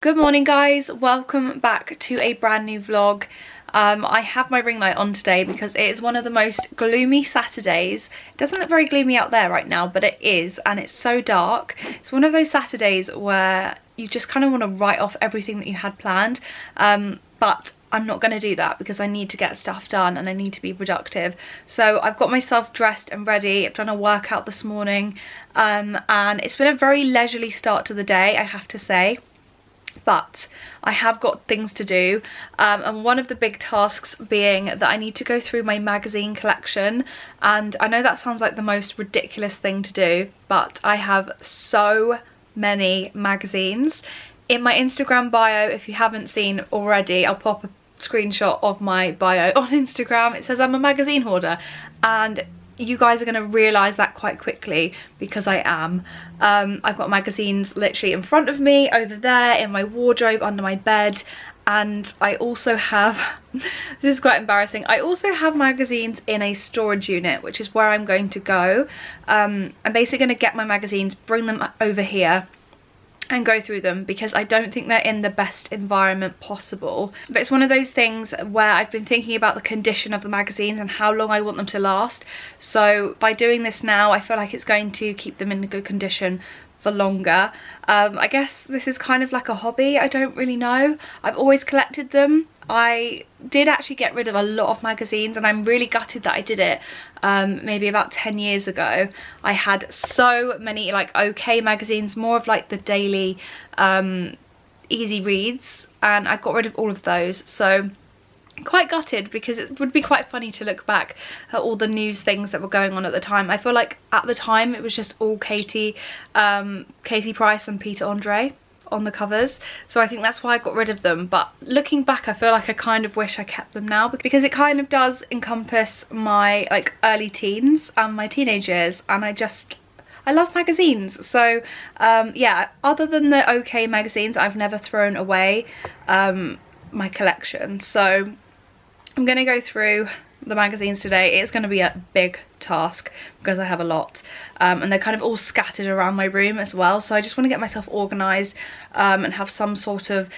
Good morning guys, welcome back to a brand new vlog. I have my ring light on today because it is one of the most gloomy Saturdays. It doesn't look very gloomy out there right now, but it is, and it's so dark. It's one of those Saturdays where you just kind of want to write off everything that you had planned, but I'm not going to do that because I need to get stuff done and I need to be productive. So I've got myself dressed and ready. I've done a workout this morning, and it's been a very leisurely start to the day, I have to say. But I have got things to do, and one of the big tasks being that I need to go through my magazine collection. And I know that sounds like the most ridiculous thing to do, but I have so many magazines. In my Instagram bio, if you haven't seen already, I'll pop a screenshot of my bio on Instagram. It says I'm a magazine hoarder, and you guys are going to realise that quite quickly because I am. I've got magazines literally in front of me, over there, in my wardrobe, under my bed, and I also have, this is quite embarrassing, I also have magazines in a storage unit, which is where I'm going to go. I'm basically going to get my magazines, bring them over here, and go through them because I don't think they're in the best environment possible. But it's one of those things where I've been thinking about the condition of the magazines and how long I want them to last. So by doing this now, I feel like it's going to keep them in good condition for longer. I guess this is kind of like a hobby, I don't really know. I've always collected them. I did actually get rid of a lot of magazines, and I'm really gutted that I did it maybe about 10 years ago. I had so many like OK magazines, more of like the daily easy reads, and I got rid of all of those. So quite gutted because it would be quite funny to look back at all the news things that were going on at the time. I feel like at the time it was just all Katie Price and Peter Andre on the covers, so I think that's why I got rid of them. But looking back, I feel like I kind of wish I kept them now because it kind of does encompass my like early teens and my teenage years, and I love magazines. So yeah, other than the OK magazines, I've never thrown away my collection. So I'm gonna go through the magazines today. It's going to be a big task because I have a lot, and they're kind of all scattered around my room as well, so I just want to get myself organised and have some sort of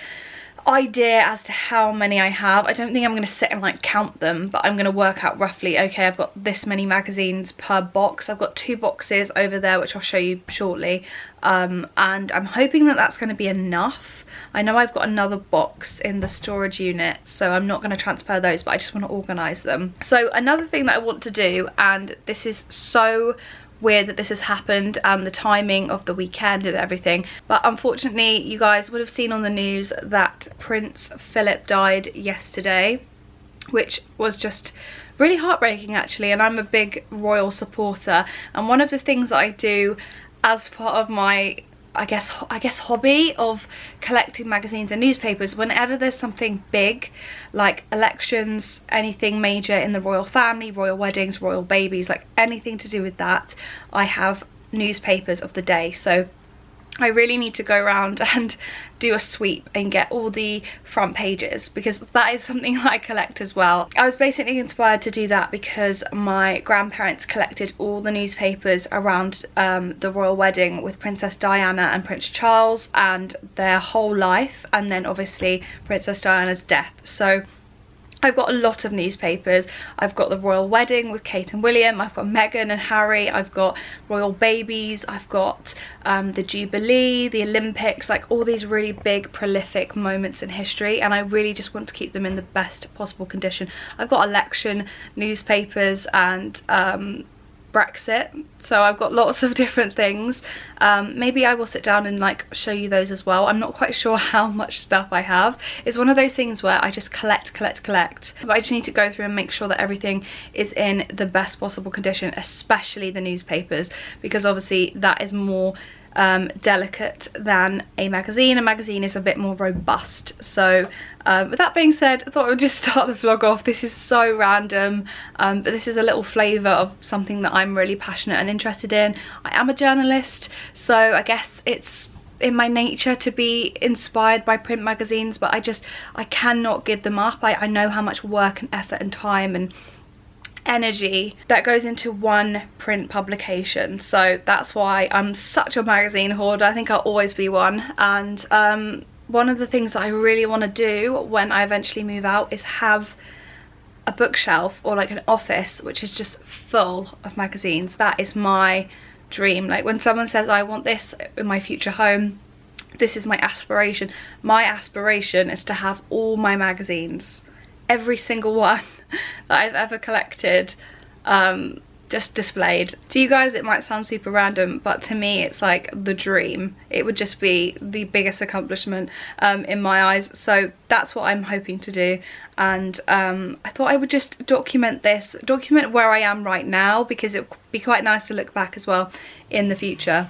idea as to how many I have. I don't think I'm going to sit and like count them, but I'm going to work out roughly, okay, I've got this many magazines per box. I've got 2 boxes over there which I'll show you shortly, and I'm hoping that that's going to be enough. I know I've got another box in the storage unit, so I'm not going to transfer those, but I just want to organise them. So another thing that I want to do, and this is so weird that this has happened and the timing of the weekend and everything, but unfortunately you guys would have seen on the news that Prince Philip died yesterday, which was just really heartbreaking actually. And I'm a big royal supporter, and one of the things that I do as part of my I guess hobby of collecting magazines and newspapers, whenever there's something big like elections, anything major in the royal family, royal weddings, royal babies, like anything to do with that, I have newspapers of the day. So I really need to go around and do a sweep and get all the front pages because that is something that I collect as well. I was basically inspired to do that because my grandparents collected all the newspapers around the royal wedding with Princess Diana and Prince Charles and their whole life, and then obviously Princess Diana's death. So I've got a lot of newspapers. I've got the royal wedding with Kate and William, I've got Meghan and Harry, I've got royal babies, I've got the Jubilee, the Olympics, like all these really big prolific moments in history, and I really just want to keep them in the best possible condition. I've got election newspapers and Brexit, so I've got lots of different things. Maybe I will sit down and like show you those as well. I'm not quite sure how much stuff I have. It's one of those things where I just collect, but I just need to go through and make sure that everything is in the best possible condition, especially the newspapers, because obviously that is more delicate than a magazine. A magazine is a bit more robust. So with that being said, I thought I would just start the vlog off. This is so random, but this is a little flavour of something that I'm really passionate and interested in. I am a journalist, so I guess it's in my nature to be inspired by print magazines, but I cannot give them up. I know how much work and effort and time and energy that goes into one print publication, so that's why I'm such a magazine hoarder. I think I'll always be one, and one of the things that I really want to do when I eventually move out is have a bookshelf or like an office which is just full of magazines. That is my dream. Like when someone says I want this in my future home, this is my aspiration. My aspiration is to have all my magazines, every single one that I've ever collected, just displayed. To you guys it might sound super random, but to me it's like the dream. It would just be the biggest accomplishment in my eyes. So that's what I'm hoping to do, and I thought I would just document where I am right now, because it would be quite nice to look back as well in the future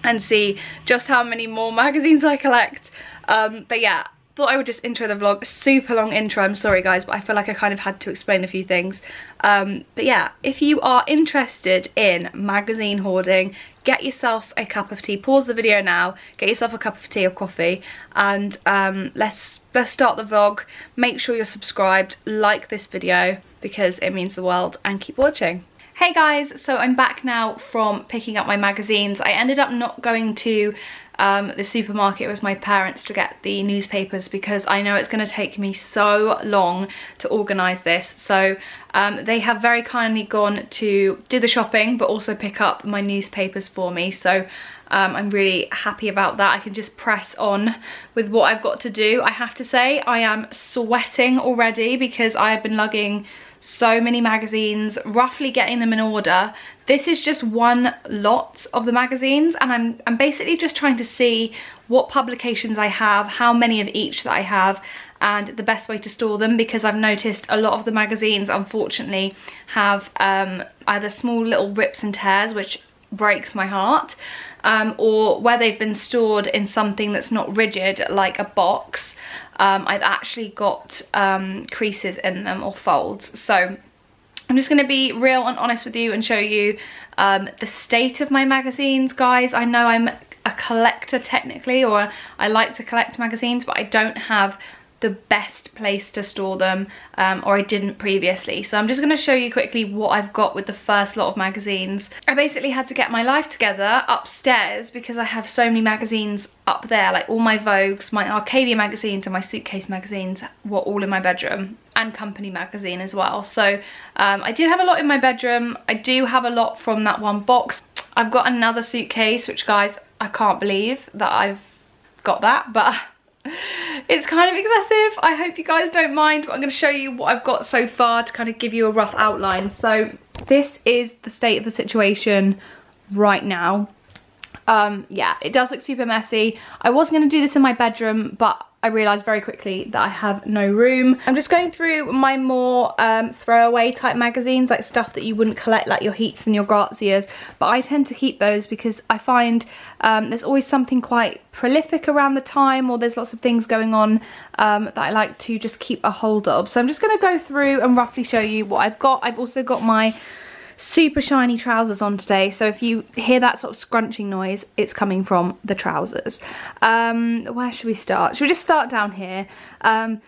and see just how many more magazines I collect. But yeah, thought I would just intro the vlog. Super long intro, I'm sorry guys, but I feel like I kind of had to explain a few things. But yeah, if you are interested in magazine hoarding, get yourself a cup of tea. Pause the video now, get yourself a cup of tea or coffee, and let's start the vlog. Make sure you're subscribed, like this video because it means the world, and keep watching. Hey guys, so I'm back now from picking up my magazines. I ended up not going to the supermarket with my parents to get the newspapers because I know it's going to take me so long to organise this. So they have very kindly gone to do the shopping but also pick up my newspapers for me. So I'm really happy about that. I can just press on with what I've got to do. I have to say I am sweating already because I have been lugging so many magazines, roughly getting them in order. This is just one lot of the magazines, and I'm basically just trying to see what publications I have, how many of each that I have, and the best way to store them, because I've noticed a lot of the magazines unfortunately have either small little rips and tears, which breaks my heart, or where they've been stored in something that's not rigid like a box. I've actually got creases in them or folds. So I'm just going to be real and honest with you and show you the state of my magazines, guys. I know I'm a collector technically, or I like to collect magazines, but I don't have the best place to store them, or I didn't previously. So I'm just going to show you quickly what I've got with the first lot of magazines. I basically had to get my life together upstairs because I have so many magazines up there, like all my Vogues, my Arcadia magazines and my Suitcase magazines were all in my bedroom, and Company magazine as well. So I did have a lot in my bedroom. I do have a lot from that one box. I've got another suitcase, which guys, I can't believe that I've got that, but it's kind of excessive. I hope you guys don't mind, but I'm going to show you what I've got so far to kind of give you a rough outline. So this is the state of the situation right now. Yeah, it does look super messy. I was going to do this in my bedroom, but I realised very quickly that I have no room. I'm just going through my more throwaway type magazines, like stuff that you wouldn't collect, like your Heats and your Grazias, but I tend to keep those because I find there's always something quite prolific around the time, or there's lots of things going on that I like to just keep a hold of. So I'm just going to go through and roughly show you what I've got. I've also got my super shiny trousers on today, so if you hear that sort of scrunching noise, it's coming from the trousers. Where should we start? Should we just start down here? I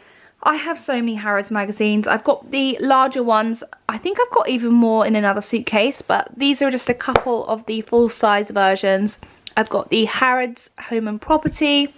have so many Harrods magazines. I've got the larger ones. I think I've got even more in another suitcase, but these are just a couple of the full-size versions. I've got the Harrods Home and Property,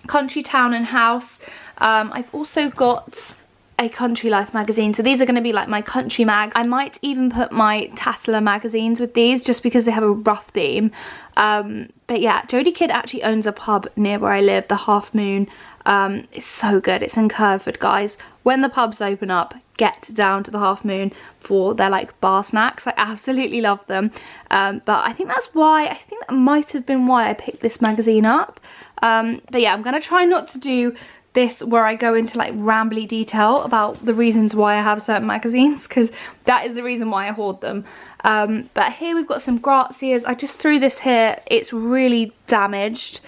Country, Town and House. I've also got a Country Life magazine, so these are going to be like my country mags. I might even put my Tatler magazines with these just because they have a rough theme. But yeah, Jodie Kidd actually owns a pub near where I live, the Half Moon. It's so good. It's in Curveford, guys. When the pubs open up, get down to the Half Moon for their like bar snacks. I absolutely love them. But I think that's why, I think that might have been why I picked this magazine up. But yeah, I'm going to try not to do this where I go into like rambly detail about the reasons why I have certain magazines, because that is the reason why I hoard them. But here we've got some Grazias. I just threw this here. It's really damaged.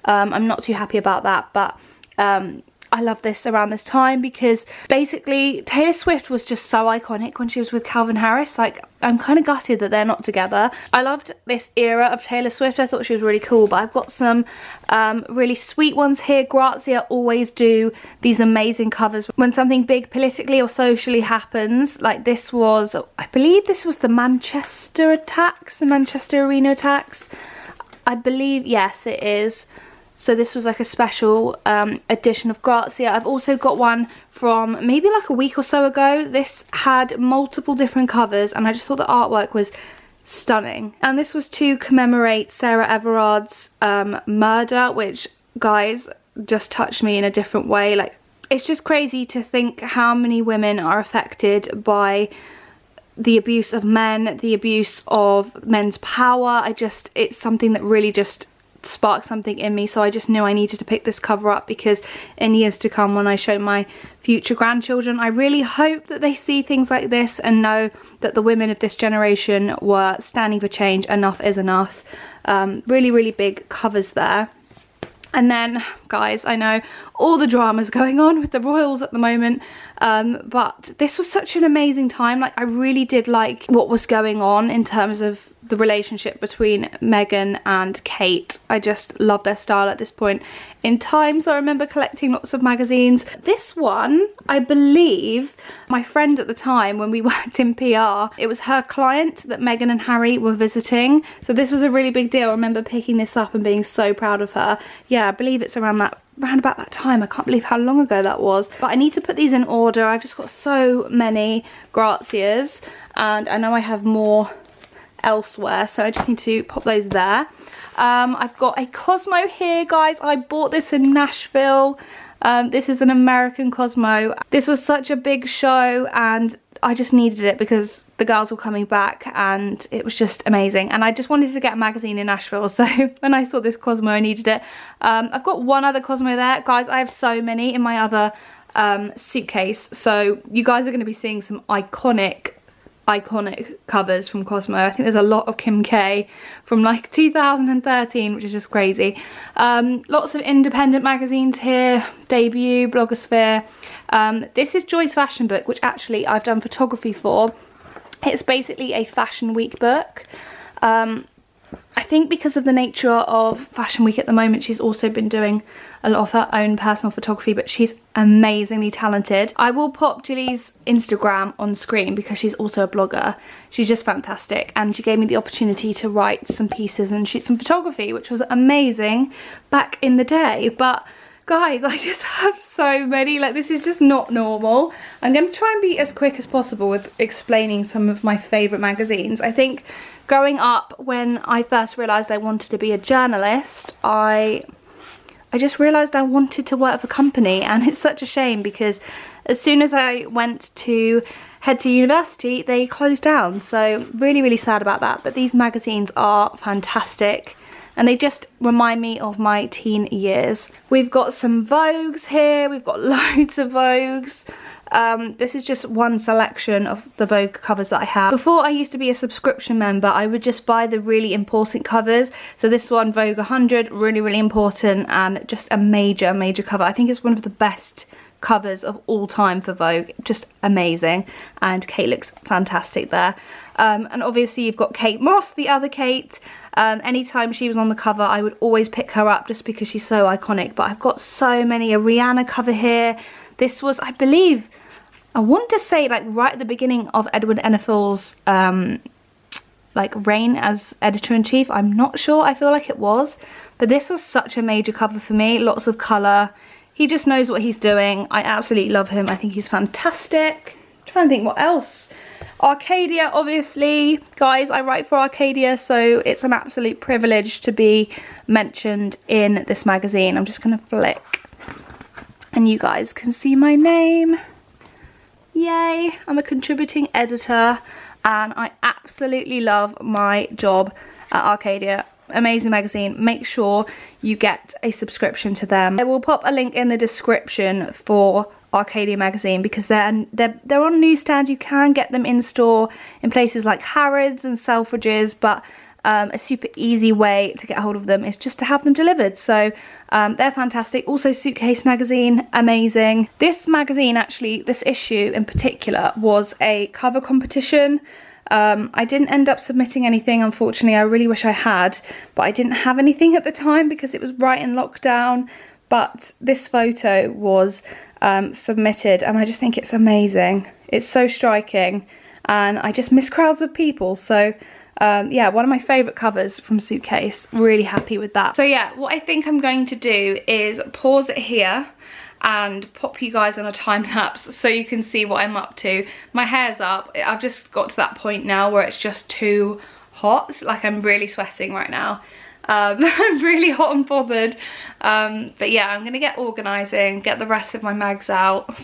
I'm not too happy about that, but I love this around this time because basically Taylor Swift was just so iconic when she was with Calvin Harris. Like, I'm kind of gutted that they're not together. I loved this era of Taylor Swift. I thought she was really cool, but I've got some really sweet ones here. Grazia always do these amazing covers when something big politically or socially happens. Like this was, I believe this was the Manchester attacks, the Manchester Arena attacks. I believe, yes, it is. So this was like a special edition of Grazia. I've also got one from maybe like a week or so ago. This had multiple different covers and I just thought the artwork was stunning. And this was to commemorate Sarah Everard's murder, which, guys, just touched me in a different way. Like, it's just crazy to think how many women are affected by the abuse of men, the abuse of men's power. It's something that really just sparked something in me, so I just knew I needed to pick this cover up, because in years to come, when I show my future grandchildren, I really hope that they see things like this and know that the women of this generation were standing for change. Enough is enough. Really, really big covers there. And then, guys, I know all the drama's going on with the royals at the moment, but this was such an amazing time. Like, I really did like what was going on in terms of the relationship between Meghan and Kate. I just love their style at this point in time. So I remember collecting lots of magazines. This one, I believe, my friend at the time when we worked in PR, it was her client that Meghan and Harry were visiting. So this was a really big deal. I remember picking this up and being so proud of her. Yeah, I believe it's around about that time. I can't believe how long ago that was. But I need to put these in order. I've just got so many Grazias, and I know I have more elsewhere, so I just need to pop those there. I've got a Cosmo here, guys. I bought this in Nashville. This is an American Cosmo. This was such a big show and I just needed it because the girls were coming back and it was just amazing. And I just wanted to get a magazine in Nashville, so when I saw this Cosmo, I needed it. I've got one other Cosmo there. Guys, I have so many in my other suitcase, so you guys are going to be seeing some iconic covers from Cosmo. I think there's a lot of Kim K from like 2013, which is just crazy. Lots of independent magazines here, Debut, Blogosphere. This is Joy's Fashion Book, which actually I've done photography for. It's basically a Fashion Week book. I think because of the nature of Fashion Week at the moment, she's also been doing a lot of her own personal photography, but she's amazingly talented. I will pop Jilly's Instagram on screen because she's also a blogger. She's just fantastic, and she gave me the opportunity to write some pieces and shoot some photography, which was amazing back in the day. But guys, I just have so many. Like, this is just not normal. I'm going to try and be as quick as possible with explaining some of my favourite magazines. I think growing up, when I first realised I wanted to be a journalist, I just realised I wanted to work for a company, and it's such a shame because as soon as I went to head to university, they closed down. So really, really sad about that. But these magazines are fantastic, and they just remind me of my teen years. We've got some Vogues here. We've got loads of Vogues. This is just one selection of the Vogue covers that I have. Before I used to be a subscription member, I would just buy the really important covers. So this one, Vogue 100, really, really important, and just a major, major cover. I think it's one of the best covers of all time for Vogue. Just amazing, and Kate looks fantastic there. And obviously you've got Kate Moss, the other Kate. Anytime she was on the cover, I would always pick her up just because she's so iconic. But I've got so many. A Rihanna cover here. This was, I believe, I want to say like right at the beginning of Edward Enninful's like reign as editor-in-chief. I'm not sure, I feel like it was. But this was such a major cover for me. Lots of colour. He just knows what he's doing. I absolutely love him. I think he's fantastic. I'm trying to think what else. Arcadia, obviously. Guys, I write for Arcadia, so it's an absolute privilege to be mentioned in this magazine. I'm just going to flick, and you guys can see my name. Yay, I'm a contributing editor, and I absolutely love my job at Arcadia. Amazing magazine. Make sure you get a subscription to them. I will pop a link in the description for Arcadia magazine because they're on newsstands. You can get them in store in places like Harrods and Selfridges, but a super easy way to get hold of them is just to have them delivered. So they're fantastic. Also Suitcase Magazine, amazing. This magazine, actually, this issue in particular, was a cover competition. I didn't end up submitting anything, unfortunately. I really wish I had, but I didn't have anything at the time because it was right in lockdown. But this photo was submitted, and I just think it's amazing. It's so striking, and I just miss crowds of people, so Yeah, one of my favourite covers from Suitcase. Really happy with that. So yeah, what I think I'm going to do is pause it here and pop you guys on a time lapse so you can see what I'm up to. My hair's up. I've just got to that point now where it's just too hot. Like, I'm really sweating right now. I'm really hot and bothered. But yeah, I'm gonna get organising, get the rest of my mags out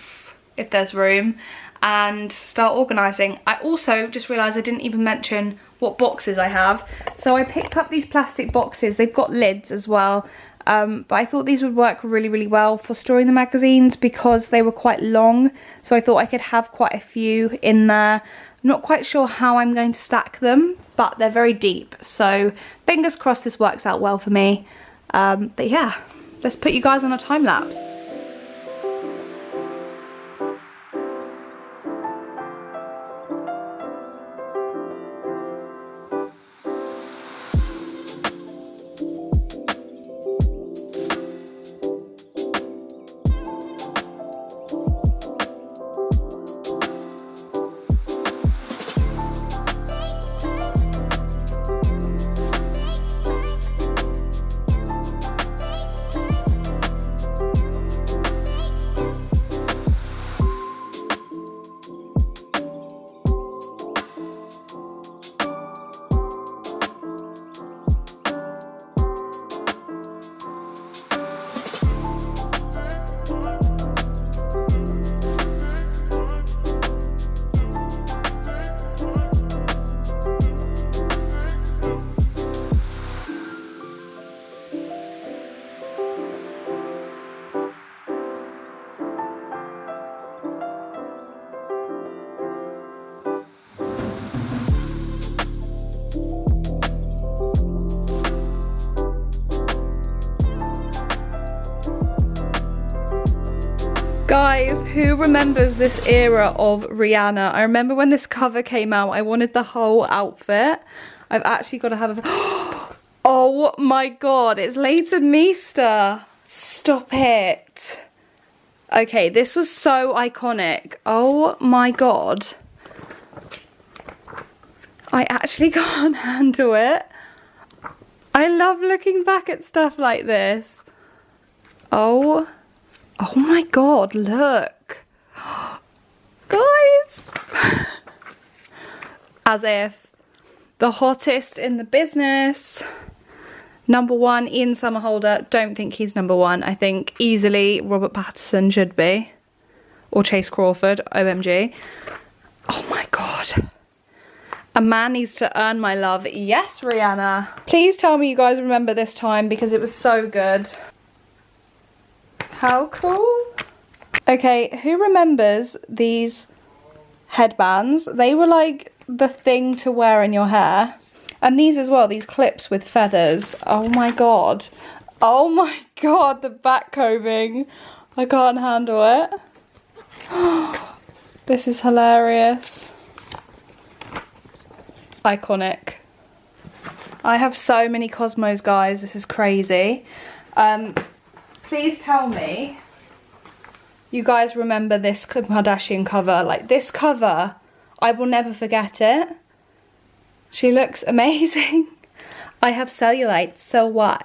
if there's room, and start organising. I also just realised I didn't even mention what boxes I have. So I picked up these plastic boxes. They've got lids as well. But I thought these would work really, really well for storing the magazines because they were quite long. So I thought I could have quite a few in there. I'm not quite sure how I'm going to stack them, but they're very deep. So fingers crossed this works out well for me. But yeah, let's put you guys on a time lapse. Guys, who remembers this era of Rihanna? I remember when this cover came out, I wanted the whole outfit. I've actually got to have a... Oh my god, it's Leighton Meester. Stop it. Okay, this was so iconic. Oh my god. I actually can't handle it. I love looking back at stuff like this. Oh my god, look. Guys. As if. The hottest in the business. Number one, Ian Somerhalder. Don't think he's number one. I think easily Robert Pattinson should be. Or Chase Crawford, OMG. Oh my god. A man needs to earn my love. Yes, Rihanna. Please tell me you guys remember this time because it was so good. How cool. Okay, who remembers these headbands? They were like the thing to wear in your hair. And these as well, these clips with feathers. Oh my god. Oh my god, the back combing. I can't handle it. This is hilarious. Iconic. I have so many Cosmos, guys. This is crazy. Please tell me you guys remember this Kardashian cover. Like, this cover, I will never forget it. She looks amazing. I have cellulite, so what?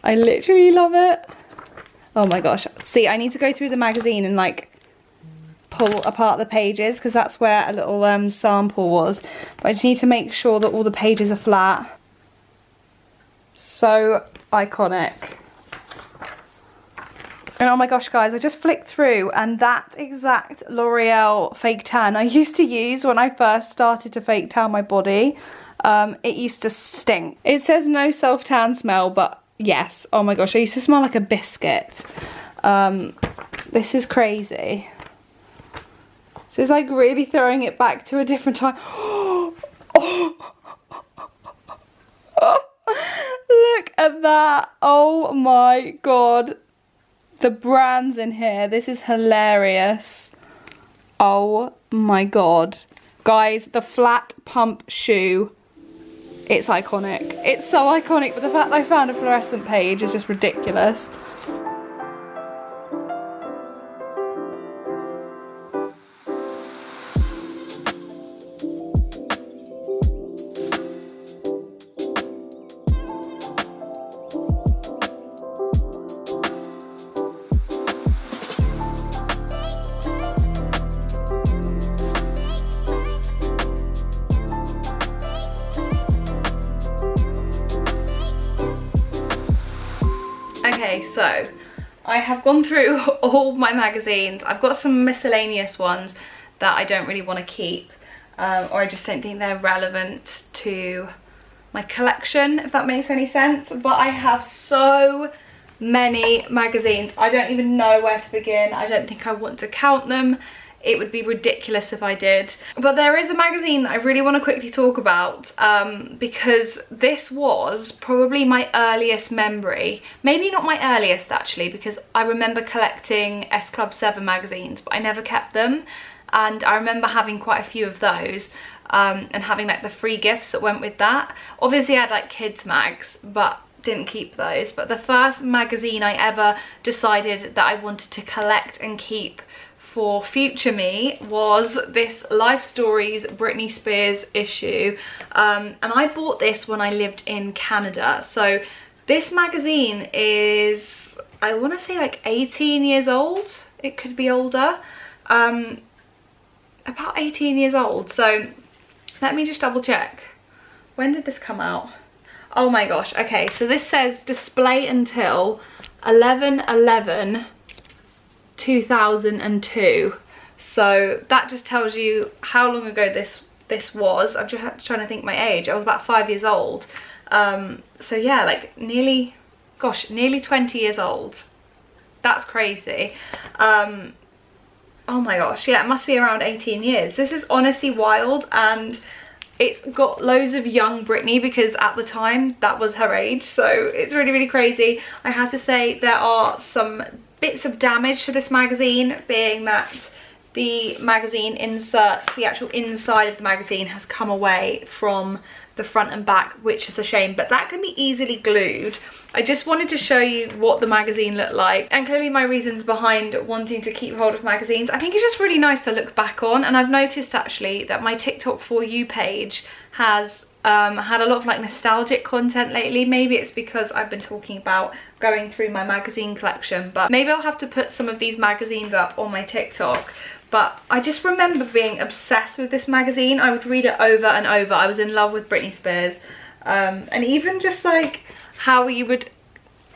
I literally love it. Oh my gosh. See, I need to go through the magazine and like pull apart the pages because that's where a little sample was. But I just need to make sure that all the pages are flat. So iconic. And oh my gosh, guys, I just flicked through and that exact L'Oreal fake tan I used to use when I first started to fake tan my body. It used to stink. It says no self-tan smell, but yes. Oh my gosh, I used to smell like a biscuit. This is crazy. This is like really throwing it back to a different time. Look at that. Oh my god. The brands in here. This is hilarious. Oh my god. Guys, the flat pump shoe. It's iconic. It's so iconic, but the fact that I found a fluorescent page is just ridiculous. so I have gone through all my magazines. I've got some miscellaneous ones that I don't really want to keep, or I just don't think they're relevant to my collection, if that makes any sense. But I have so many magazines, I don't even know where to begin. I don't think I want to count them. It would be ridiculous if I did. But there is a magazine that I really want to quickly talk about, because this was probably my earliest memory. Maybe not my earliest actually, because I remember collecting S Club 7 magazines, but I never kept them. And I remember having quite a few of those, and having like the free gifts that went with that. Obviously I had like kids mags, but didn't keep those. But the first magazine I ever decided that I wanted to collect and keep for future me was this Life Stories Britney Spears issue, and I bought this when I lived in Canada. So this magazine is, I want to say like 18 years old. It could be older, about 18 years old. So let me just double check. When did this come out? Oh my gosh. Okay, so this says display until 11/11/2002. So that just tells you how long ago this was. I'm just trying to think my age. I was about 5 years old. So yeah, like nearly 20 years old. That's crazy. Oh my gosh, yeah, it must be around 18 years. This is honestly wild, and it's got loads of young Britney, because at the time that was her age. So it's really, really crazy. I have to say there are some bits of damage to this magazine, being that the magazine inserts, the actual inside of the magazine has come away from the front and back, which is a shame, but that can be easily glued. I just wanted to show you what the magazine looked like, and clearly my reasons behind wanting to keep hold of magazines. I think it's just really nice to look back on, and I've noticed actually that my TikTok For You page has had a lot of like nostalgic content lately. Maybe it's because I've been talking about going through my magazine collection, but maybe I'll have to put some of these magazines up on my TikTok. But I just remember being obsessed with this magazine. I would read it over and over. I was in love with Britney Spears. And even just like how you would,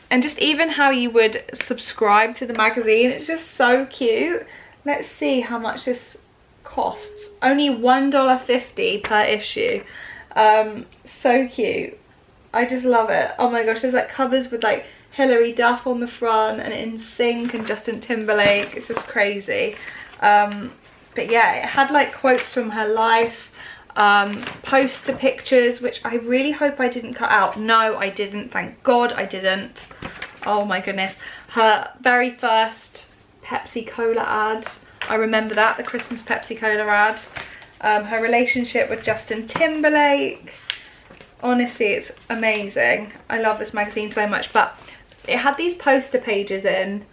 and just even how you would subscribe to the magazine. It's just so cute. Let's see how much this costs. Only $1.50 per issue. So cute. I just love it. Oh my gosh, there's like covers with like Hilary Duff on the front, and NSYNC and Justin Timberlake. It's just crazy. But yeah, it had like quotes from her life, poster pictures, which I really hope I didn't cut out. No, I didn't. Thank God I didn't. Oh my goodness. Her very first Pepsi Cola ad. I remember that, the Christmas Pepsi Cola ad. Her relationship with Justin Timberlake. Honestly, it's amazing. I love this magazine so much. But it had these poster pages in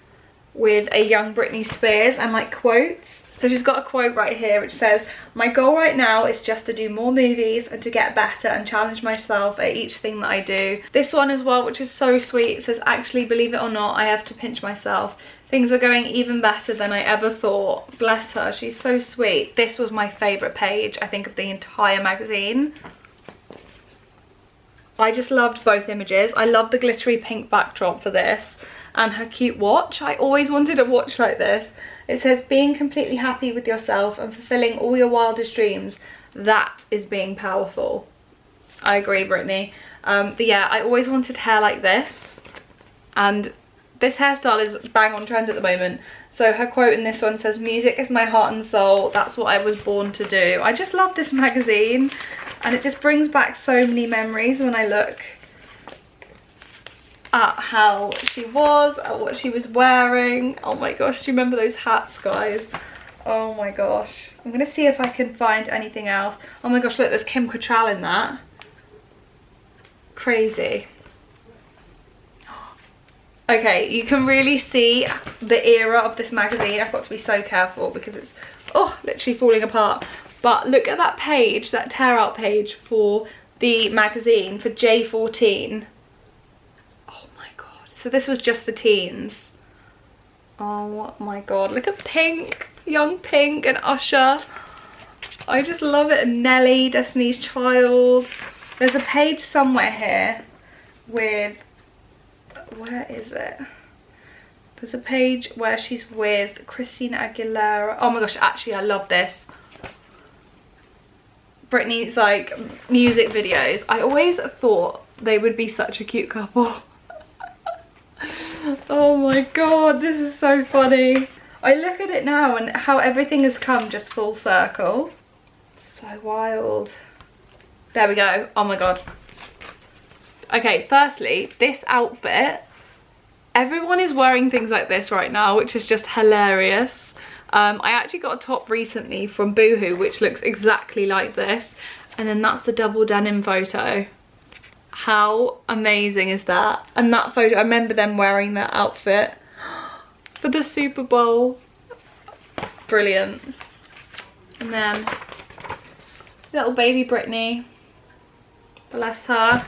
with a young Britney Spears and like quotes. So she's got a quote right here which says, "My goal right now is just to do more movies and to get better and challenge myself at each thing that I do." This one as well, which is so sweet, says, "Actually, believe it or not, I have to pinch myself. Things are going even better than I ever thought." Bless her, she's so sweet. This was my favourite page, I think, of the entire magazine. I just loved both images. I love the glittery pink backdrop for this, and her cute watch. I always wanted a watch like this. It says, "Being completely happy with yourself and fulfilling all your wildest dreams, that is being powerful." I agree, Brittany. But yeah, I always wanted hair like this, and this hairstyle is bang on trend at the moment. So her quote in this one says, "Music is my heart and soul. That's what I was born to do." I just love this magazine, and it just brings back so many memories when I look at how she was, at what she was wearing. Oh my gosh, do you remember those hats, guys? Oh my gosh. I'm gonna see if I can find anything else. Oh my gosh, look, there's Kim Cattrall in that. Crazy. Okay, you can really see the era of this magazine. I've got to be so careful because it's, oh, literally falling apart. But look at that page, that tear out page for the magazine for J14. So this was just for teens. Oh my god, look at Pink, young Pink and Usher. I just love it. And Nelly, Destiny's Child. There's a page somewhere here with, where is it? There's a page where she's with Christina Aguilera. Oh my gosh, actually I love this. Britney's like music videos. I always thought they would be such a cute couple. Oh my god, this is so funny. I look at it now and how everything has come just full circle. So wild. There we go. Oh my god. Okay, firstly, this outfit, everyone is wearing things like this right now, which is just hilarious. I actually got a top recently from Boohoo which looks exactly like this, and then that's the double denim photo. How amazing is that? And that photo, I remember them wearing that outfit for the Super Bowl. Brilliant. And then little baby Britney, bless her.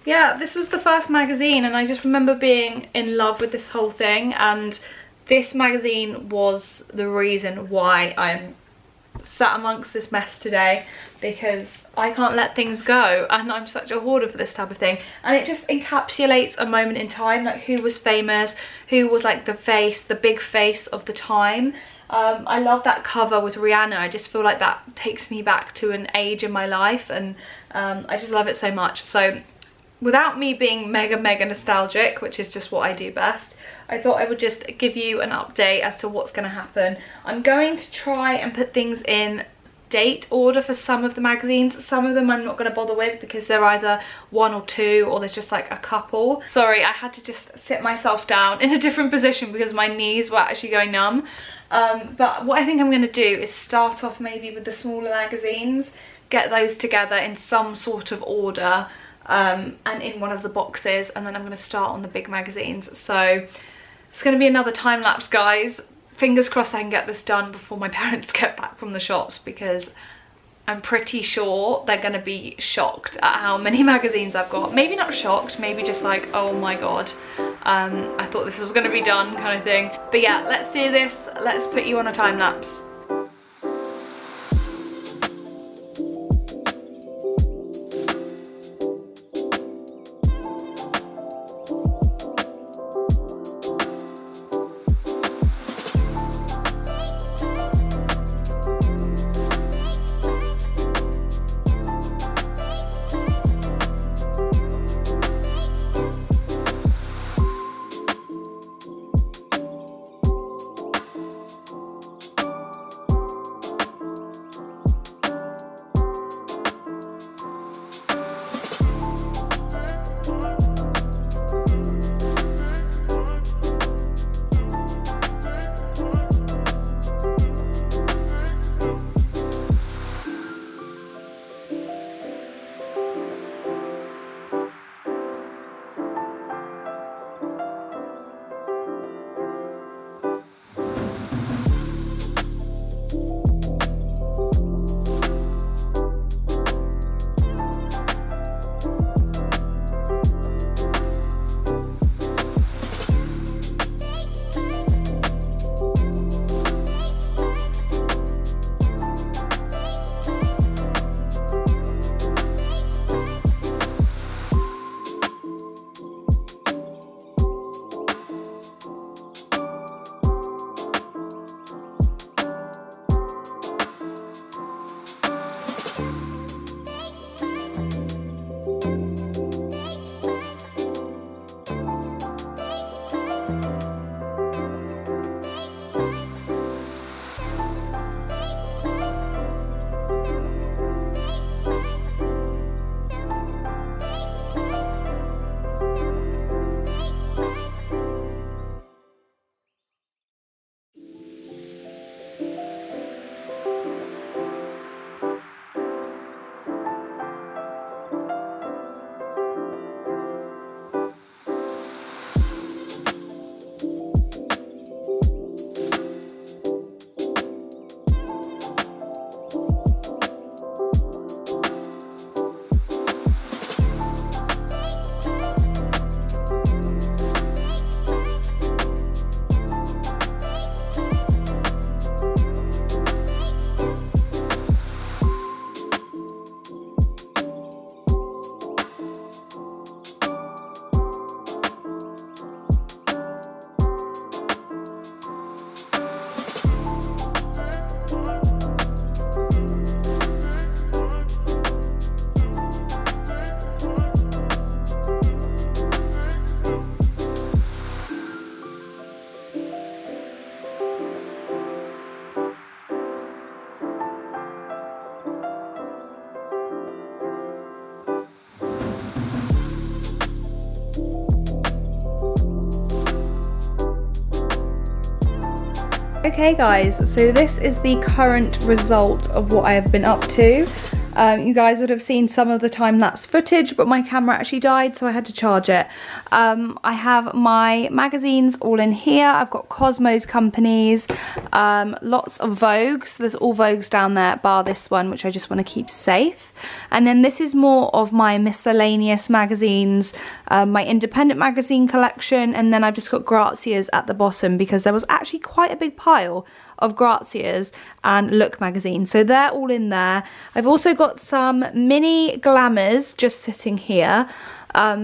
Yeah, this was the first magazine and I just remember being in love with this whole thing, and this magazine was the reason why I'm sat amongst this mess today, because I can't let things go and I'm such a hoarder for this type of thing. And it just encapsulates a moment in time, like who was famous, who was like the face, the big face of the time. I love that cover with Rihanna. I just feel like that takes me back to an age in my life, and I just love it so much. So without me being mega nostalgic, which is just what I do best, I thought I would just give you an update as to what's going to happen. I'm going to try and put things in date order for some of the magazines. Some of them I'm not going to bother with because they're either one or two, or there's just like a couple. Sorry, I had to just sit myself down in a different position because my knees were actually going numb. But what I think I'm going to do is start off maybe with the smaller magazines, get those together in some sort of order, and in one of the boxes, and then I'm going to start on the big magazines. So it's going to be another time lapse, guys. Fingers crossed I can get this done before my parents get back from the shops, because I'm pretty sure they're going to be shocked at how many magazines I've got. Maybe not shocked, maybe just like, oh my god, I thought this was going to be done kind of thing. But yeah, let's do this. Let's put you on a time lapse. Okay guys, so this is the current result of what I have been up to. You guys would have seen some of the time-lapse footage, but my camera actually died, so I had to charge it. I have my magazines all in here. I've got Cosmo's companies, lots of Vogues. So there's all Vogues down there, bar this one, which I just want to keep safe. And then this is more of my miscellaneous magazines, my independent magazine collection, and then I've just got Grazia's at the bottom because there was actually quite a big pile of Grazia's and Look magazine, so they're all in there. I've also got some mini glamours just sitting here,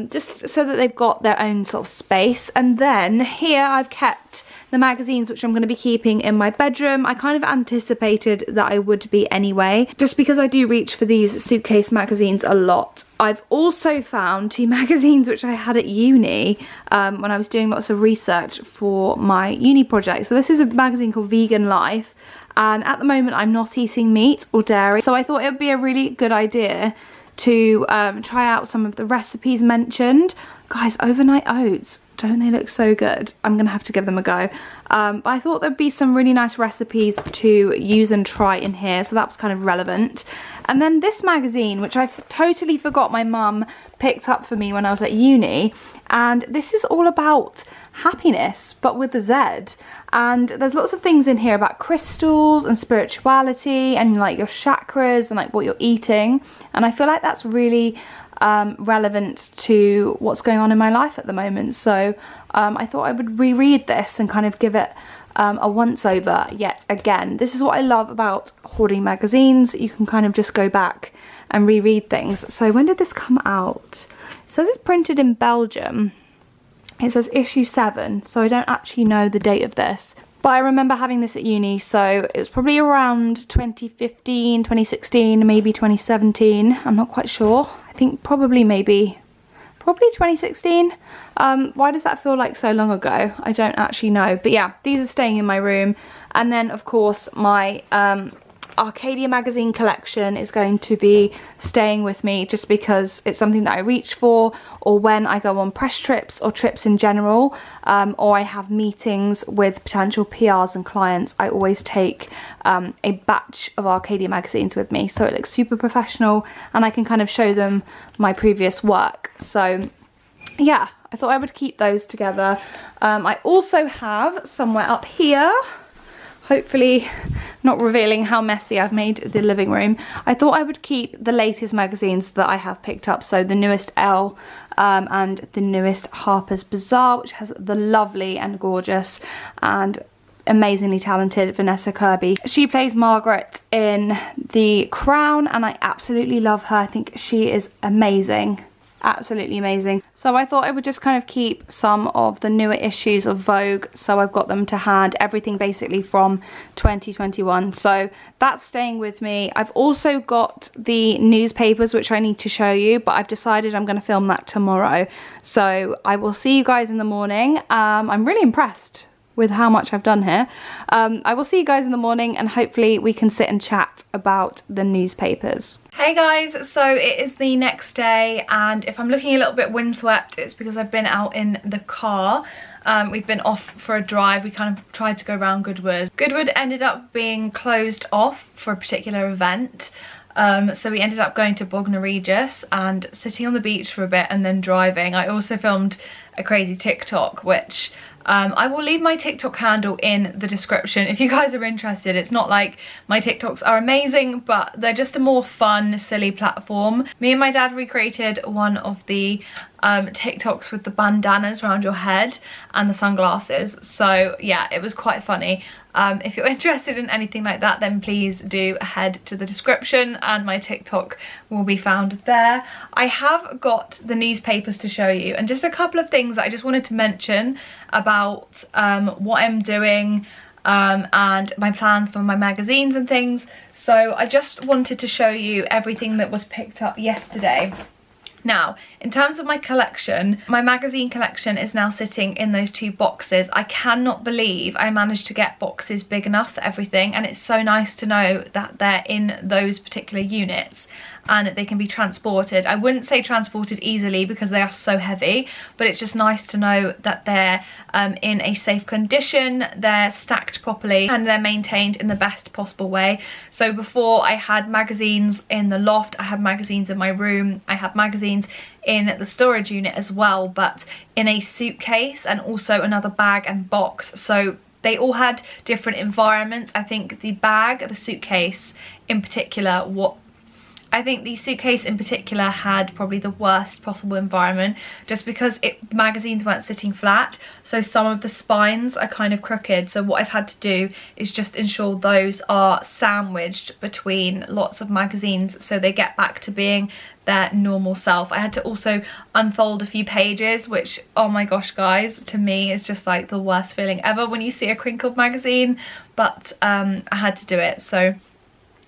just so that they've got their own sort of space. And then here I've kept the magazines which I'm going to be keeping in my bedroom. I kind of anticipated that I would be anyway, just because I do reach for these Suitcase magazines a lot. I've also found 2 magazines which I had at uni when I was doing lots of research for my uni project. So this is a magazine called Vegan Life, and at the moment I'm not eating meat or dairy, so I thought it would be a really good idea to try out some of the recipes mentioned. Guys, overnight oats, don't they look so good? I'm gonna have to give them a go. But I thought there'd be some really nice recipes to use and try in here, so that was kind of relevant. And then this magazine, which I totally forgot my mum picked up for me when I was at uni, and this is all about happiness, but with a Z. And there's lots of things in here about crystals and spirituality and like your chakras and like what you're eating. And I feel like that's really relevant to what's going on in my life at the moment. So I thought I would reread this and kind of give it a once over yet again. This is what I love about hoarding magazines. You can kind of just go back and reread things. So when did this come out? It says it's printed in Belgium. It says issue 7, so I don't actually know the date of this. But I remember having this at uni, so it was probably around 2015, 2016, maybe 2017. I'm not quite sure. I think probably 2016. Why does that feel like so long ago? I don't actually know. But yeah, these are staying in my room. And then of course my Arcadia magazine collection is going to be staying with me, just because it's something that I reach for, or when I go on press trips or trips in general, or I have meetings with potential PRs and clients. I always take a batch of Arcadia magazines with me, so it looks super professional and I can kind of show them my previous work. So yeah, I thought I would keep those together. I also have somewhere up here, hopefully not revealing how messy I've made the living room, I thought I would keep the latest magazines that I have picked up. So the newest Elle and the newest Harper's Bazaar, which has the lovely and gorgeous and amazingly talented Vanessa Kirby. She plays Margaret in The Crown and I absolutely love her. I think she is amazing. Absolutely amazing. So I thought I would just kind of keep some of the newer issues of Vogue, so I've got them to hand, everything basically from 2021, so that's staying with me. I've also got the newspapers which I need to show you, but I've decided I'm going to film that tomorrow, so I will see you guys in the morning. I'm really impressed with how much I've done here. I will see you guys in the morning and hopefully we can sit and chat about the newspapers. Hey guys, so it is the next day and if I'm looking a little bit windswept, it's because I've been out in the car. We've been off for a drive. We kind of tried to go around Goodwood. Goodwood ended up being closed off for a particular event. So we ended up going to Bognor Regis and sitting on the beach for a bit and then driving. I also filmed a crazy TikTok, which I will leave my TikTok handle in the description if you guys are interested. It's not like my TikToks are amazing, but they're just a more fun, silly platform. Me and my dad recreated one of the TikToks with the bandanas around your head and the sunglasses. So yeah, it was quite funny. If you're interested in anything like that, then please do head to the description and my TikTok will be found there. I have got the newspapers to show you and just a couple of things that I just wanted to mention about what I'm doing and my plans for my magazines and things. So I just wanted to show you everything that was picked up yesterday. Now, in terms of my collection, my magazine collection is now sitting in those 2 boxes. I cannot believe I managed to get boxes big enough for everything, and it's so nice to know that they're in those particular units. and they can be transported. I wouldn't say transported easily because they are so heavy, but it's just nice to know that they're in a safe condition, they're stacked properly, and they're maintained in the best possible way. So before, I had magazines in the loft, I had magazines in my room, I had magazines in the storage unit as well, but in a suitcase and also another bag and box. So they all had different environments. I think the suitcase in particular, the suitcase in particular had probably the worst possible environment, just because magazines weren't sitting flat, so some of the spines are kind of crooked. So what I've had to do is just ensure those are sandwiched between lots of magazines so they get back to being their normal self. I had to also unfold a few pages, which, oh my gosh guys, to me is just like the worst feeling ever when you see a crinkled magazine, but I had to do it. So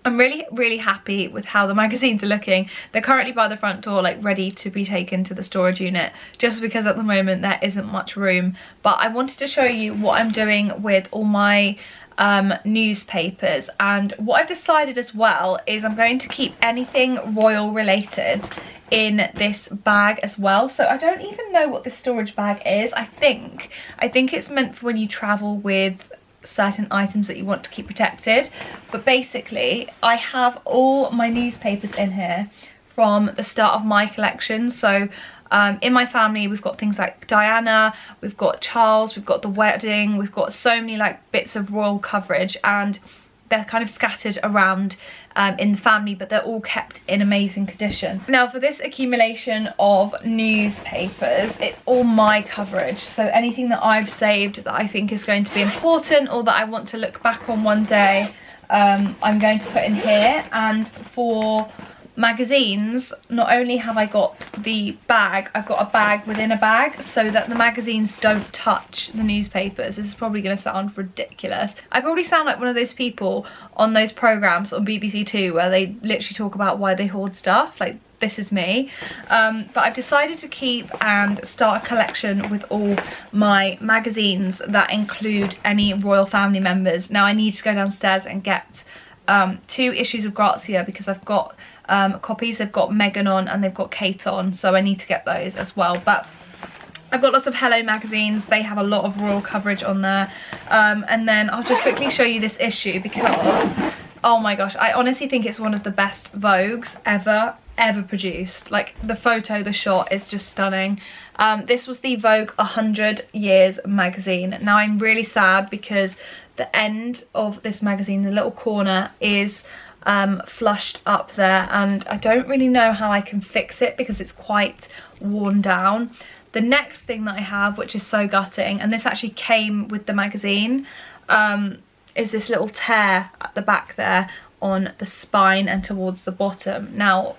I'm really happy with how the magazines are looking. They're currently by the front door, like ready to be taken to the storage unit, just because at the moment there isn't much room. But I wanted to show you what I'm doing with all my newspapers, and what I've decided as well is I'm going to keep anything royal related in this bag as well. So I don't even know what this storage bag is. I think it's meant for when you travel with certain items that you want to keep protected. But basically I have all my newspapers in here from the start of my collection. So in my family we've got things like Diana, we've got Charles, we've got the wedding, we've got so many like bits of royal coverage, and they're kind of scattered around in the family, but they're all kept in amazing condition. Now for this accumulation of newspapers, it's all my coverage, so anything that I've saved that I think is going to be important or that I want to look back on one day, I'm going to put in here. And for magazines, not only have I got the bag, I've got a bag within a bag so that the magazines don't touch the newspapers. This is probably going to sound ridiculous. I probably sound like one of those people on those programs on BBC Two where they literally talk about why they hoard stuff. Like, this is me. But I've decided to keep and start a collection with all my magazines that include any royal family members. Now I need to go downstairs and get 2 issues of Grazia, because I've got copies. They've got Meghan on and they've got Kate on, so I need to get those as well. But I've got lots of Hello magazines. They have a lot of royal coverage on there. And then I'll just quickly show you this issue because, oh my gosh, I honestly think it's one of the best Vogues ever produced. Like, the photo, the shot is just stunning. This was the Vogue 100 Years magazine. Now I'm really sad because the end of this magazine, the little corner, is flushed up there, and I don't really know how I can fix it because it's quite worn down. The next thing that I have, which is so gutting, and this actually came with the magazine, is this little tear at the back there on the spine and towards the bottom. Now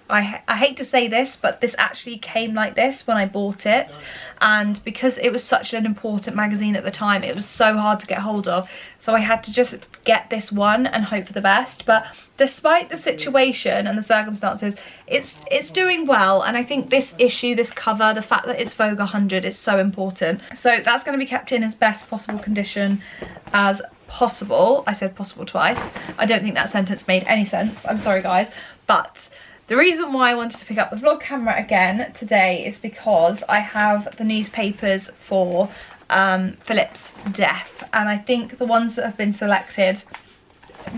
I hate to say this, but this actually came like this when I bought it, and because it was such an important magazine at the time, it was so hard to get hold of, so I had to just get this one and hope for the best. But despite the situation and the circumstances, it's doing well, and I think this issue, this cover, the fact that it's Vogue 100 is so important. So that's going to be kept in as best possible condition as possible. I said possible twice. I don't think that sentence made any sense. I'm sorry guys. But the reason why I wanted to pick up the vlog camera again today is because I have the newspapers for Philip's death, and I think the ones that have been selected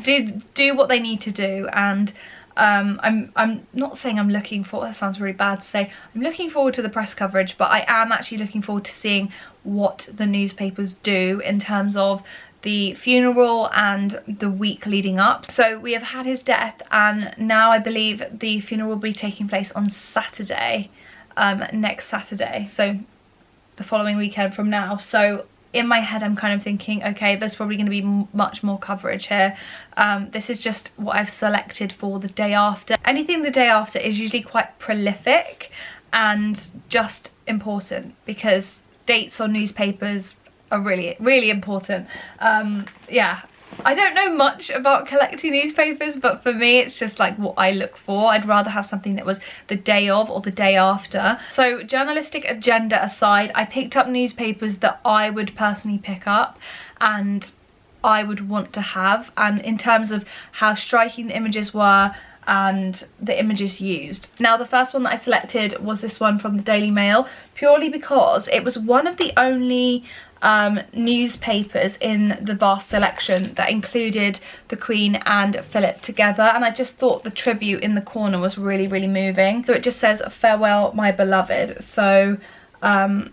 do what they need to do. And I'm not saying I'm looking for, that sounds really bad to say, I'm looking forward to the press coverage, but I am actually looking forward to seeing what the newspapers do in terms of the funeral and the week leading up. So we have had his death, and now I believe the funeral will be taking place on Saturday, next Saturday, so the following weekend from now. So in my head I'm kind of thinking, okay, there's probably going to be much more coverage here. This is just what I've selected for the day after. Anything the day after is usually quite prolific and just important, because dates on newspapers are really important. Yeah, I don't know much about collecting newspapers, but for me it's just like what I look for. I'd rather have something that was the day of or the day after. So journalistic agenda aside, I picked up newspapers that I would personally pick up, and I would want to have, and in terms of how striking the images were and the images used. Now the first one that I selected was this one from the Daily Mail, purely because it was one of the only newspapers in the vast selection that included the Queen and Philip together, and I just thought the tribute in the corner was really, really moving. So it just says, "Farewell, my beloved." So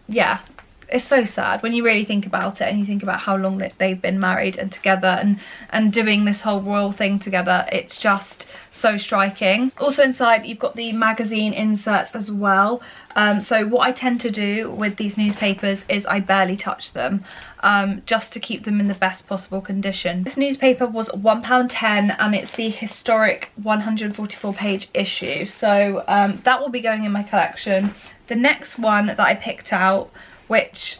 yeah, it's so sad when you really think about it, and you think about how long that they've been married and together and doing this whole royal thing together. It's just so striking. Also inside you've got the magazine inserts as well. So what I tend to do with these newspapers is I barely touch them, just to keep them in the best possible condition. This newspaper was £1.10 and it's the historic 144 page issue, so that will be going in my collection. The next one that I picked out, which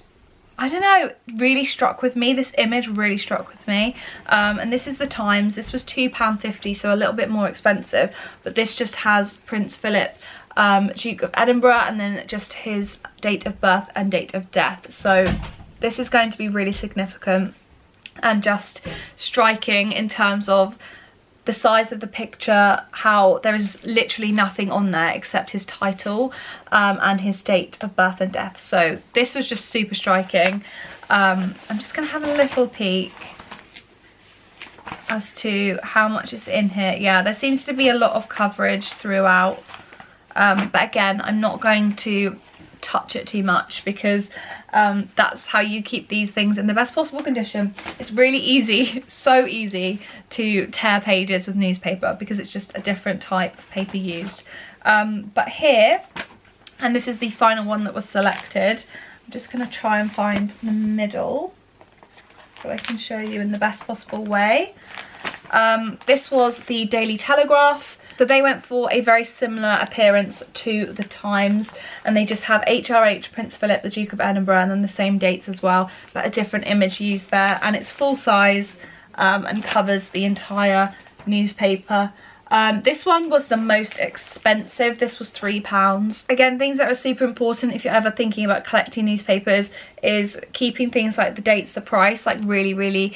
I don't know, really struck with me, this image really struck with me, and this is the Times. This was £2.50, so a little bit more expensive, but this just has Prince Philip, Duke of Edinburgh, and then just his date of birth and date of death. So this is going to be really significant and just striking in terms of the size of the picture, how there is literally nothing on there except his title and his date of birth and death. So this was just super striking. I'm just gonna have a little peek as to how much is in here. Yeah, there seems to be a lot of coverage throughout, but again, I'm not going to touch it too much because that's how you keep these things in the best possible condition. It's really easy, so easy to tear pages with newspaper because it's just a different type of paper used. But here, and this is the final one that was selected, I'm just going to try and find the middle so I can show you in the best possible way. This was the Daily Telegraph. So they went for a very similar appearance to the Times, and they just have HRH, Prince Philip, the Duke of Edinburgh, and then the same dates as well, but a different image used there, and it's full size and covers the entire newspaper. This one was the most expensive. This was £3. Again, things that are super important if you're ever thinking about collecting newspapers is keeping things like the dates, the price, like really, really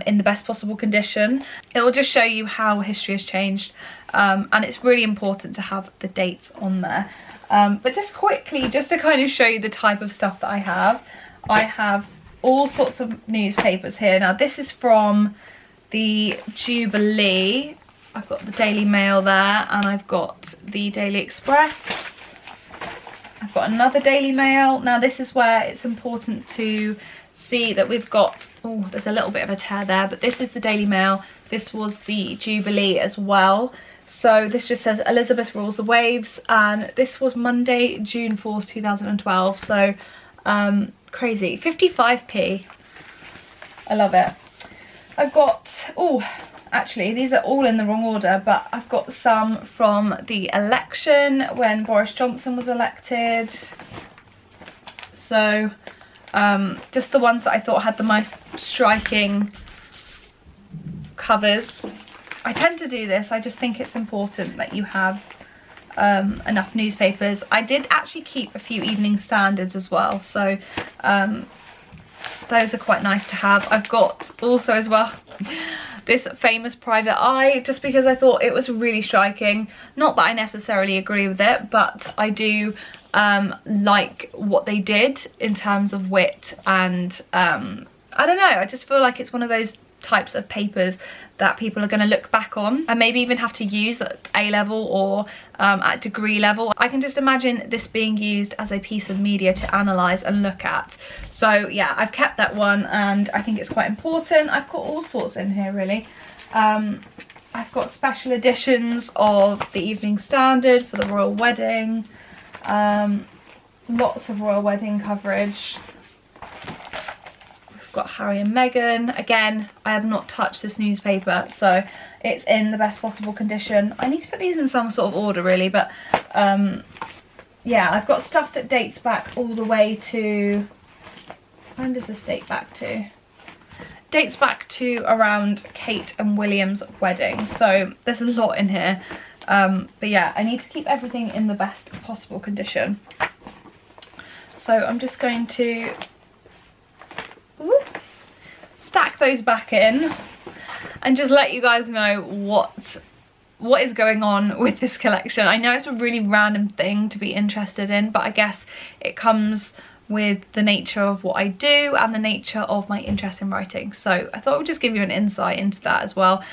in the best possible condition. It will just show you how history has changed, and it's really important to have the dates on there. But just quickly, just to kind of show you the type of stuff that I have all sorts of newspapers here. Now this is from the Jubilee. I've got the Daily Mail there, and I've got the Daily Express. I've got another Daily Mail. Now this is where it's important to see that we've got, oh, there's a little bit of a tear there, but this is the Daily Mail. This was the Jubilee as well. So this just says Elizabeth rules the waves, and this was Monday, June 4th, 2012. So crazy, 55p. I love it. I've got, oh, actually these are all in the wrong order, but I've got some from the election when Boris Johnson was elected. So just the ones that I thought had the most striking covers. I tend to do this, I just think it's important that you have enough newspapers. I did actually keep a few Evening Standards as well, so those are quite nice to have. I've got also as well this famous Private Eye, just because I thought it was really striking. Not that I necessarily agree with it, but I do like what they did in terms of wit, and I don't know, I just feel like it's one of those types of papers that people are going to look back on and maybe even have to use at A-level or at degree level. I can just imagine this being used as a piece of media to analyse and look at. So yeah, I've kept that one and I think it's quite important. I've got all sorts in here really. I've got special editions of the Evening Standard for the Royal Wedding. Lots of Royal Wedding coverage. Got Harry and Meghan. Again, I have not touched this newspaper, so it's in the best possible condition. I need to put these in some sort of order really, but yeah, I've got stuff that dates back all the way to, when does this date back to? Dates back to around Kate and William's wedding, so there's a lot in here. But yeah, I need to keep everything in the best possible condition. So I'm just going to stack those back in and just let you guys know what is going on with this collection. I know it's a really random thing to be interested in, but I guess it comes with the nature of what I do and the nature of my interest in writing. So I thought I would just give you an insight into that as well.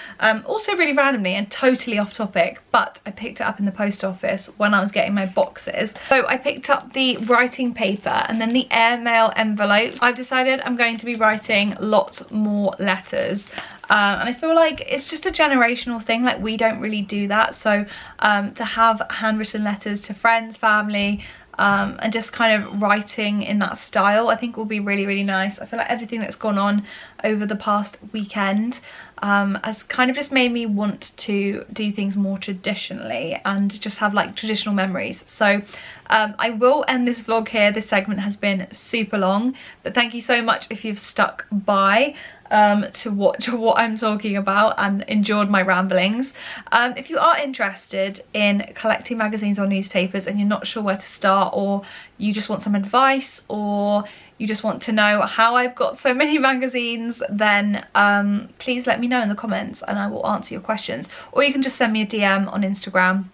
Also really randomly and totally off topic, but I picked it up in the post office when I was getting my boxes. So I picked up the writing paper and then the airmail envelopes. I've decided I'm going to be writing lots more letters. And I feel like it's just a generational thing, like we don't really do that. So to have handwritten letters to friends, family, and just kind of writing in that style, I think will be really, really nice. I feel like everything that's gone on over the past weekend has kind of just made me want to do things more traditionally and just have like traditional memories. So I will end this vlog here. This segment has been super long, but thank you so much if you've stuck by to watch what I'm talking about and enjoyed my ramblings. If you are interested in collecting magazines or newspapers and you're not sure where to start, or you just want some advice, or you just want to know how I've got so many magazines, then please let me know in the comments and I will answer your questions. Or you can just send me a DM on Instagram.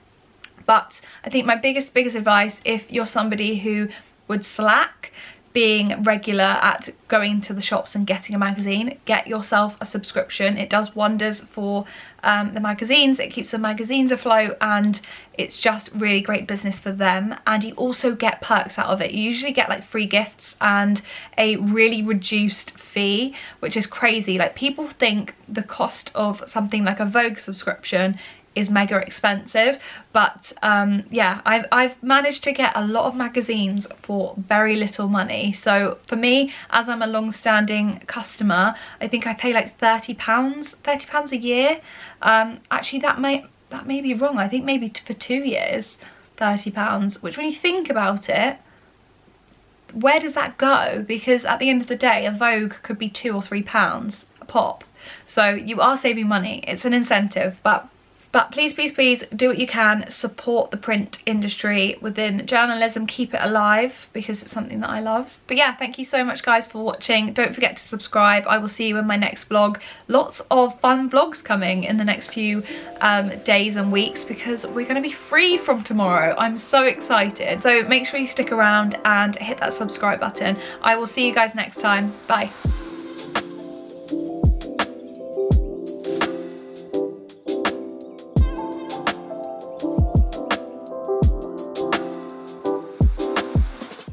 But I think my biggest advice, if you're somebody who would slack being regular at going to the shops and getting a magazine, get yourself a subscription. It does wonders for the magazines. It keeps the magazines afloat and it's just really great business for them. And you also get perks out of it. You usually get like free gifts and a really reduced fee, which is crazy. Like, people think the cost of something like a Vogue subscription is mega expensive, but yeah, I've managed to get a lot of magazines for very little money. So for me, as I'm a long-standing customer, I think I pay like £30 a year. Actually that may be wrong. I think maybe for 2 years £30, which when you think about it, where does that go? Because at the end of the day, a Vogue could be £2 or £3 a pop. So you are saving money. It's an incentive, but please, please, please do what you can. Support the print industry within journalism. Keep it alive because it's something that I love. But yeah, thank you so much guys for watching. Don't forget to subscribe. I will see you in my next vlog. Lots of fun vlogs coming in the next few days and weeks because we're going to be free from tomorrow. I'm so excited. So make sure you stick around and hit that subscribe button. I will see you guys next time. Bye.